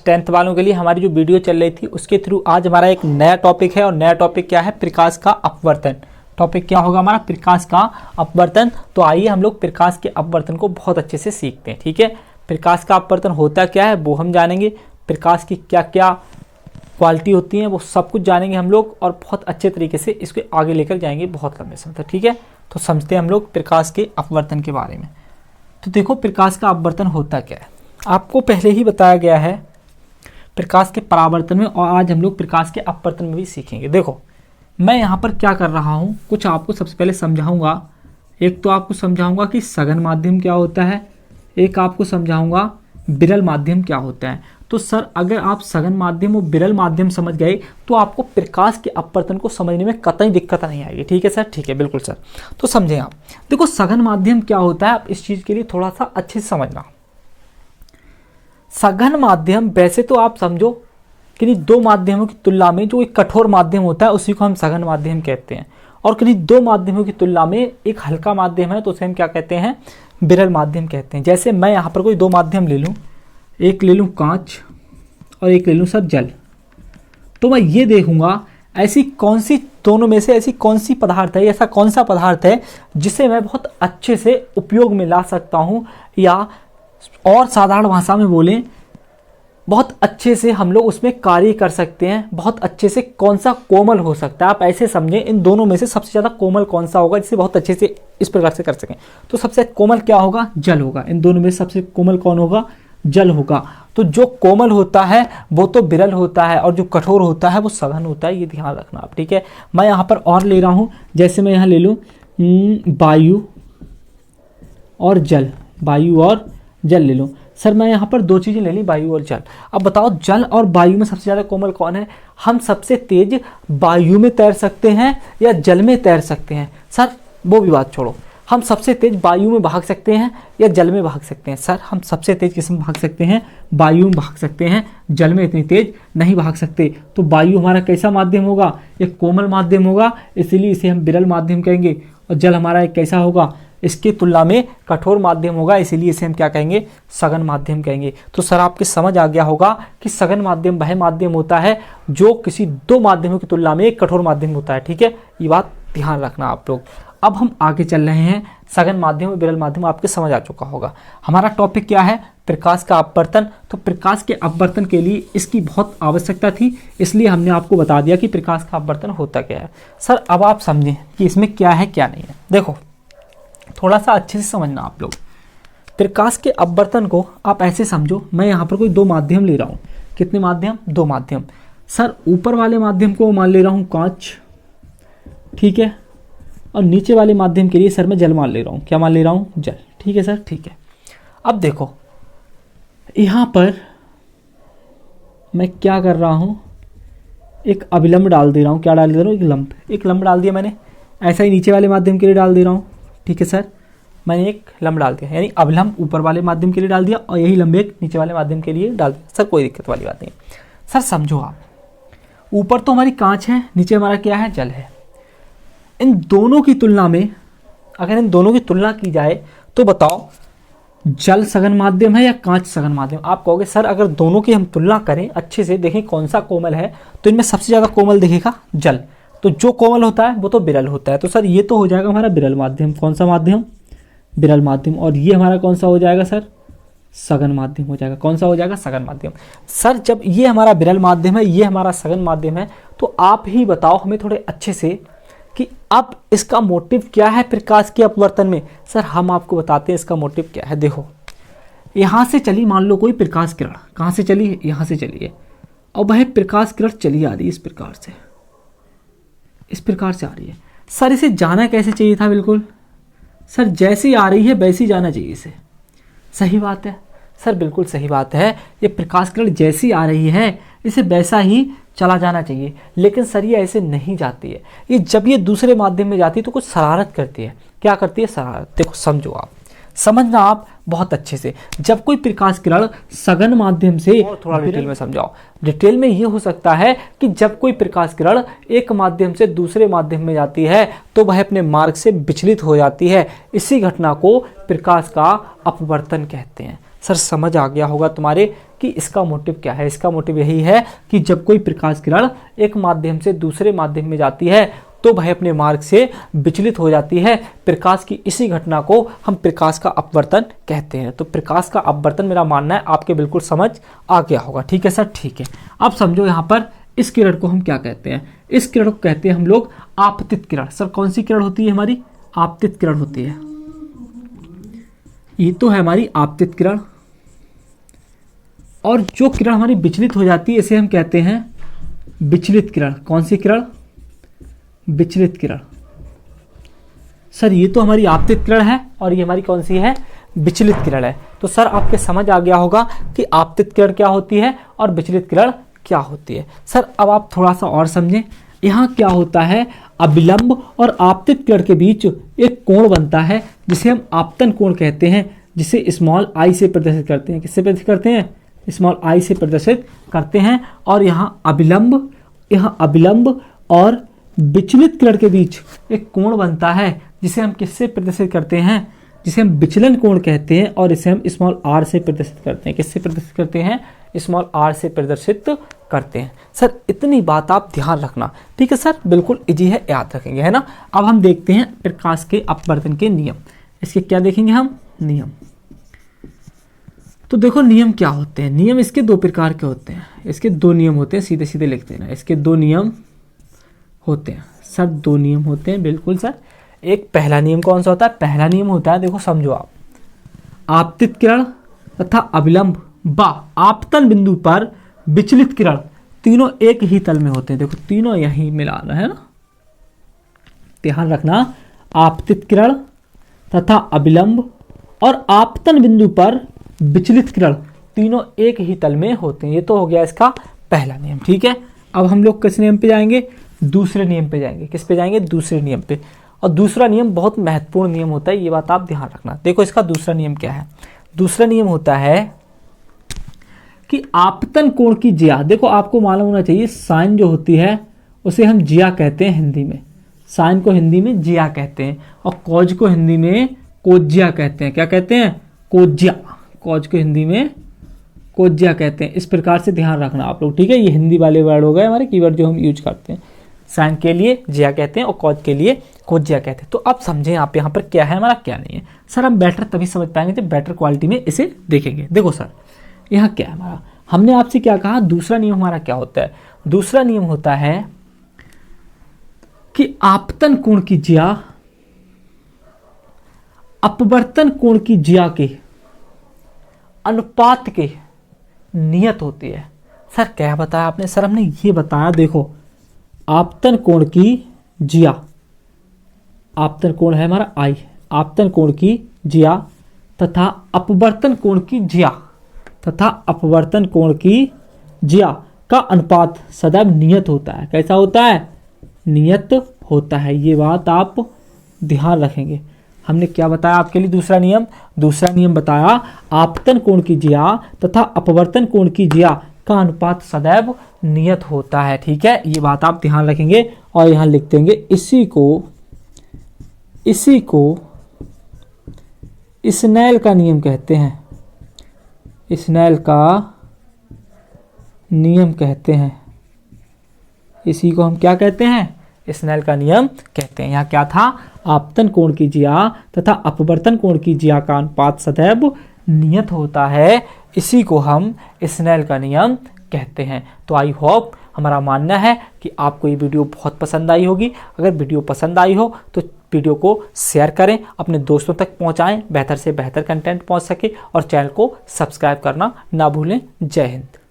10th वालों के लिए हमारी जो वीडियो चल रही थी उसके थ्रू आज हमारा एक नया टॉपिक है, और नया टॉपिक क्या है, प्रकाश का अपवर्तन। टॉपिक क्या होगा हमारा, प्रकाश का अपवर्तन। तो आइए हम लोग प्रकाश के अपवर्तन को बहुत अच्छे से सीखते हैं। ठीक है, प्रकाश का अपवर्तन होता क्या है वो हम जानेंगे, प्रकाश की क्या क्या क्वालिटी होती हैं वो सब कुछ जानेंगे हम लोग, और बहुत अच्छे तरीके से इसको आगे लेकर जाएंगे बहुत लंबे समय तक। ठीक है, तो समझते हैं हम लोग प्रकाश के अपवर्तन के बारे में। तो देखो प्रकाश का अपवर्तन होता क्या है, आपको पहले ही बताया गया है प्रकाश के परावर्तन में, और आज हम लोग प्रकाश के अपवर्तन में भी सीखेंगे। देखो मैं यहाँ पर क्या कर रहा हूँ, कुछ आपको सबसे पहले समझाऊंगा। एक तो आपको समझाऊंगा कि सघन माध्यम क्या होता है, एक आपको समझाऊंगा विरल माध्यम क्या होता है। तो सर अगर आप सघन माध्यम और विरल माध्यम समझ गए तो आपको प्रकाश के अपवर्तन को समझने में कतई दिक्कत नहीं आएगी। ठीक है सर, ठीक है, बिल्कुल सर। तो समझें आप, देखो सघन माध्यम क्या होता है, आप इस चीज के लिए थोड़ा सा अच्छे से समझना। सघन माध्यम वैसे तो आप समझो कि दो माध्यमों की तुलना में जो एक कठोर माध्यम होता है उसी को हम सघन माध्यम कहते हैं, और किन्हीं दो माध्यमों की तुलना में एक हल्का माध्यम है तो उसे हम क्या कहते हैं, विरल माध्यम कहते हैं। जैसे मैं यहाँ पर कोई दो माध्यम ले लूँ, एक ले लूँ कांच और एक ले लूँ सर जल, तो मैं ये देखूंगा ऐसी कौन सी दोनों में से ऐसी कौन सी पदार्थ है, ऐसा कौन सा पदार्थ है जिसे मैं बहुत अच्छे से उपयोग में ला सकता हूँ, या और साधारण भाषा में बोलें बहुत अच्छे से हम लोग उसमें कार्य कर सकते हैं, बहुत अच्छे से कौन सा कोमल हो सकता है। आप ऐसे समझें इन दोनों में से सबसे ज़्यादा कोमल कौन सा होगा जिसे बहुत अच्छे से इस प्रकार से कर सकें। तो सबसे कोमल क्या होगा, जल होगा। इन दोनों में सबसे कोमल कौन होगा, जल होगा। तो जो कोमल होता है वो तो विरल होता है, और जो कठोर होता है वो सघन होता है, ये ध्यान रखना आप। ठीक है, मैं यहाँ पर और ले रहा हूँ, जैसे मैं यहाँ ले लूँ वायु और जल, वायु और जल ले लूँ। सर मैं यहाँ पर दो चीज़ें ले ली, वायु और जल। अब बताओ जल और वायु में सबसे ज़्यादा कोमल कौन है, हम सबसे तेज वायु में तैर सकते हैं या जल में तैर सकते हैं। सर वो भी बात छोड़ो, हम सबसे तेज वायु में भाग सकते हैं या जल में भाग सकते हैं। सर हम सबसे तेज किस में भाग सकते हैं, वायु में भाग सकते हैं, जल में इतनी तेज नहीं भाग सकते। तो वायु हमारा कैसा माध्यम होगा, एक कोमल माध्यम होगा, इसीलिए इसे हम विरल माध्यम कहेंगे। और जल हमारा एक कैसा होगा, इसकी तुलना में कठोर माध्यम होगा, इसीलिए इसे हम क्या कहेंगे, सघन माध्यम कहेंगे। तो सर आपके समझ आ गया होगा कि सघन माध्यम वह माध्यम होता है जो किसी दो माध्यमों की तुलना में एक कठोर माध्यम होता है। ठीक है, ये बात ध्यान रखना आप लोग। अब हम आगे चल रहे हैं, सघन माध्यम और विरल माध्यम आपके समझ आ चुका होगा। हमारा टॉपिक क्या है, प्रकाश का अपवर्तन। तो प्रकाश के अपवर्तन के लिए इसकी बहुत आवश्यकता थी, इसलिए हमने आपको बता दिया कि प्रकाश का अपवर्तन होता क्या है। सर अब आप समझें कि इसमें क्या है क्या नहीं है। देखो थोड़ा सा अच्छे से समझना आप लोग, प्रकाश के अपवर्तन को आप ऐसे समझो, मैं यहाँ पर कोई दो माध्यम ले रहा हूँ। कितने माध्यम, दो माध्यम। सर ऊपर वाले माध्यम को मान ले रहा हूँ कांच, ठीक है, और नीचे वाले माध्यम के लिए सर मैं जल मान ले रहा हूँ। क्या मान ले रहा हूँ, जल। ठीक है सर, ठीक है। अब देखो यहाँ पर मैं क्या कर रहा हूँ, एक अभिलंब डाल दे रहा हूँ। क्या डाल दे रहा हूँ, एक लंब डाल दिया मैंने। ऐसा ही नीचे वाले माध्यम के लिए डाल दे रहा हूँ। ठीक है सर, मैंने एक लंब डाल दिया, यानी अभिलंब ऊपर वाले माध्यम के लिए डाल दिया और यही लंब एक नीचे वाले माध्यम के लिए डाल दिया। सर कोई दिक्कत वाली बात नहीं। सर समझो आप, ऊपर तो हमारी कांच है, नीचे हमारा क्या है, जल है। इन दोनों की तुलना में, अगर इन दोनों की तुलना की जाए तो बताओ जल सघन माध्यम है या कांच सघन माध्यम। आप कहोगे सर अगर दोनों की हम तुलना करें, अच्छे से देखें कौन सा कोमल है, तो इनमें सबसे ज़्यादा कोमल दिखेगा जल। तो जो कोमल होता है वो तो विरल होता है। तो सर ये तो हो जाएगा हमारा विरल माध्यम। कौन सा माध्यम, विरल माध्यम। और ये हमारा कौन सा हो जाएगा सर, सघन माध्यम हो जाएगा। कौन सा हो जाएगा, सघन माध्यम। सर जब ये हमारा विरल माध्यम है, ये हमारा सघन माध्यम है, तो आप ही बताओ हमें थोड़े अच्छे से कि अब इसका मोटिव क्या है प्रकाश के अपवर्तन में। सर हम आपको बताते हैं इसका मोटिव क्या है। देखो यहाँ से चली, मान लो कोई प्रकाश किरण, कहाँ से चली, यहाँ से चली है, और वह प्रकाश किरण चली आ रही है इस प्रकार से, इस प्रकार से आ रही है। सर इसे जाना कैसे चाहिए था, बिल्कुल सर जैसी आ रही है वैसी जाना चाहिए इसे। सही बात है सर, बिल्कुल सही बात है। ये प्रकाश किरण जैसी आ रही है इसे वैसा ही चला जाना चाहिए, लेकिन सर ये ऐसे नहीं जाती है। ये जब ये दूसरे माध्यम में जाती है तो कुछ शरारत करती है। क्या करती है, शरारत। देखो समझो आप, समझना आप बहुत अच्छे से। जब कोई प्रकाश किरण सघन माध्यम से, थोड़ा डिटेल में समझाओ। डिटेल में ये हो सकता है कि जब कोई प्रकाश किरण एक माध्यम से दूसरे माध्यम में जाती है तो वह अपने मार्ग से विचलित हो जाती है। इसी घटना को प्रकाश का अपवर्तन कहते हैं। सर समझ आ गया होगा तुम्हारे कि इसका मोटिव क्या है। इसका मोटिव यही है कि जब कोई प्रकाश किरण एक माध्यम से दूसरे माध्यम में जाती है तो वह अपने मार्ग से विचलित हो जाती है। प्रकाश की इसी घटना को हम प्रकाश का अपवर्तन कहते हैं। तो प्रकाश का अपवर्तन मेरा मानना है आपके बिल्कुल समझ आ गया होगा। ठीक है सर, ठीक है। अब समझो यहाँ पर इस किरण को हम क्या कहते हैं। इस किरण को कहते हैं हम लोग आपतित किरण। सर कौन सी किरण होती है हमारी? आपतित किरण होती है। ये तो है हमारी आपतित किरण। और जो किरण हमारी विचलित हो जाती है इसे हम कहते हैं विचलित किरण। कौन सी किरण? विचलित किरण। सर ये तो हमारी आपतित किरण है और ये हमारी कौन सी है? विचलित किरण है। तो सर आपके समझ आ गया होगा कि आपतित किरण क्या होती है और विचलित किरण क्या होती है। सर अब आप थोड़ा सा और समझें। यहाँ क्या होता है, अभिलंब और आपतित किरण के बीच एक कोण बनता है जिसे हम आपतन कोण कहते हैं, जिसे स्मॉल आई से प्रदर्शित करते हैं। किससे प्रदर्शित करते हैं? स्मॉल आई से प्रदर्शित करते हैं। और यहाँ अभिलंब और विचलित किरण के बीच एक कोण बनता है जिसे हम किससे प्रदर्शित करते हैं? जिसे हम विचलन कोण कहते हैं और इसे हम स्मॉल आर से प्रदर्शित करते हैं। किससे प्रदर्शित करते हैं? स्मॉल आर से प्रदर्शित करते हैं। सर इतनी बात आप ध्यान रखना, ठीक है सर, बिल्कुल इजी है, याद रखेंगे, है ना। अब हम देखते हैं प्रकाश के अपवर्तन के नियम। इसके क्या देखेंगे हम? नियम। तो देखो नियम क्या होते हैं। नियम इसके दो प्रकार के होते हैं। इसके दो नियम होते हैं, सीधे सीधे लिखते हैं। इसके दो नियम होते हैं सर, दो नियम होते हैं, बिल्कुल सर। एक पहला नियम कौन सा होता है? पहला नियम होता है, देखो समझो आप, आपतित किरण तथा अभिलंब व आपतन बिंदु पर विचलित किरण तीनों एक ही तल में होते हैं। देखो तीनों यही मिलाना है ना, ध्यान रखना। आपतित किरण तथा अभिलंब और आपतन बिंदु पर विचलित किरण तीनों एक ही तल में होते हैं। ये तो हो गया इसका पहला नियम, ठीक है। अब हम लोग किस नियम पे जाएंगे? दूसरे नियम पे जाएंगे। किस पे जाएंगे? दूसरे नियम पे। और दूसरा नियम बहुत महत्वपूर्ण नियम होता है, ये बात आप ध्यान रखना। देखो इसका दूसरा नियम क्या है? दूसरा नियम होता है कि आपतन कोण की ज्या, देखो आपको मालूम होना चाहिए साइन जो होती है उसे हम ज्या कहते हैं हिंदी में। साइन को हिंदी में ज्या कहते हैं और कॉज को हिंदी में कोज्या कहते हैं। क्या कहते हैं? कोज्या। कॉज को हिंदी में कोज्या कहते हैं। इस प्रकार से ध्यान रखना आप लोग, ठीक है। ये हिंदी वाले वर्ड हो गए हमारे, कीवर्ड जो हम यूज करते हैं। साइन के लिए ज्या कहते हैं और कॉज के लिए कोज्या कहते हैं। तो अब समझें आप यहाँ पर क्या है हमारा, क्या नहीं है। सर हम बेटर तभी समझ पाएंगे जब बेटर क्वालिटी में इसे देखेंगे। देखो सर यहाँ क्या है हमारा, हमने आपसे क्या कहा? दूसरा नियम हमारा क्या होता है? दूसरा नियम होता है कि आपतन कोण की ज्या अपवर्तन कोण की ज्या के अनुपात के नियत होती है। सर क्या बताया आपने? सर हमने ये बताया, देखो आपतन कोण की ज्या, आपतन कोण है हमारा आई, आपतन कोण की ज्या तथा अपवर्तन कोण की ज्या तथा अपवर्तन कोण की ज्या का अनुपात सदैव नियत होता है। कैसा होता है? नियत होता है। ये बात आप ध्यान रखेंगे। हमने क्या बताया आपके लिए? दूसरा नियम। दूसरा नियम बताया आपतन कोण की ज्या तथा अपवर्तन कोण की ज्या का अनुपात सदैव नियत होता है, ठीक है। ये बात आप ध्यान रखेंगे और यहां लिख देंगे इसी को स्नेल का नियम कहते हैं। स्नेल का नियम कहते हैं। इसी को हम क्या कहते हैं? स्नेल का नियम कहते हैं। यहाँ क्या था? आपतन कोण की ज्या तथा अपवर्तन कोण की ज्या का अनुपात सदैव नियत होता है। इसी को हम स्नेल का नियम कहते हैं। तो आई होप, हमारा मानना है कि आपको ये वीडियो बहुत पसंद आई होगी। अगर वीडियो पसंद आई हो तो वीडियो को शेयर करें, अपने दोस्तों तक पहुंचाएं, बेहतर से बेहतर कंटेंट पहुंच सके, और चैनल को सब्सक्राइब करना ना भूलें। जय हिंद।